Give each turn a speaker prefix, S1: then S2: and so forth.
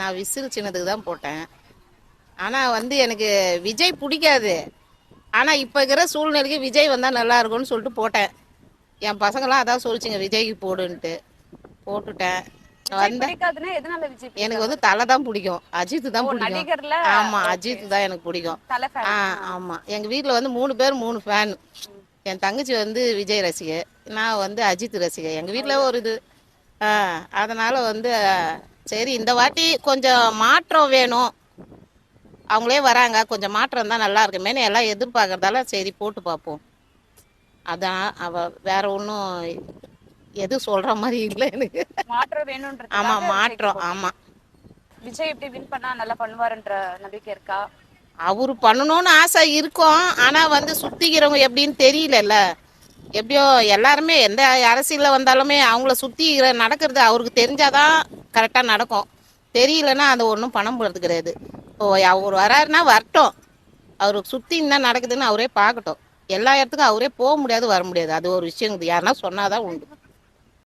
S1: நான் விசில் சின்னதுக்கு தான் போட்டேன். ஆனால் வந்து எனக்கு விஜய் பிடிக்காது. ஆனால் இப்போ இருக்கிற சூழ்நிலைக்கு விஜய் வந்தால் நல்லா இருக்கும்னு சொல்லிட்டு போட்டேன். என் பசங்களாம் அதான் சொல்லிச்சுங்க விஜய்க்கு போடுன்ட்டு போட்டுட்டேன்.
S2: விஜய் பிடிக்காதுன்னா எதனால விஜய்
S1: எனக்கு
S2: பிடிக்காது?
S1: வந்து தலை தான் பிடிக்கும், அஜித் தான் பிடிக்கும்.
S2: நடிகர்ல
S1: ஆமாம்,
S2: ஓகே.
S1: அஜித் தான் எனக்கு பிடிக்கும்.
S2: தல ஃபேன்.
S1: ஆமாம், எங்கள் வீட்டில் வந்து 3 பேர் 3 ஃபேன். என் தங்கச்சி வந்து விஜய் ரசிகை, நான் வந்து அஜித் ரசிகை. எங்கள் வீட்டில் ஒரு இது அதனால் வந்து சரி இந்த வாட்டி கொஞ்சம் மாற்றம் வேணும், அவங்களே வராங்க, கொஞ்சம் மாற்றம் தான் நல்லா இருக்குமேனு எல்லாம் எதிர்பார்க்கறதால சரி போட்டு பார்ப்போம். அதான் வேற ஒன்றும் எது சொல்கிற மாதிரி இல்லை எனக்கு.
S2: மாற்றம் வேணும்ன்றது.
S1: ஆமாம், மாற்றம். ஆமாம்,
S2: விஜய் எப்படி வின் பண்ணா நல்லா பண்ணுவாருன்ற நம்பிக்கை இருக்கா?
S1: அவரு பண்ணணும்னு ஆசை இருக்கும். ஆனால் வந்து சுற்றிக்கிறவங்க எப்படின்னு தெரியலல்ல. எப்படியோ எல்லாருமே எந்த அரசியலில் வந்தாலுமே அவங்கள சுற்றி நடக்கிறது அவருக்கு தெரிஞ்சாதான் கரெக்டாக நடக்கும். தெரியலன்னா அது ஒன்றும் பண்ண போகிறது கிடையாது. இப்போ அவர் வராருன்னா வரட்டும், அவருக்கு சுற்றி என்ன நடக்குதுன்னு அவரே பார்க்கட்டும். எல்லா இடத்துக்கும் அவரே போக முடியாது, வர முடியாது. அது ஒரு விஷயம் யாருன்னா சொன்னாதான் உண்டு.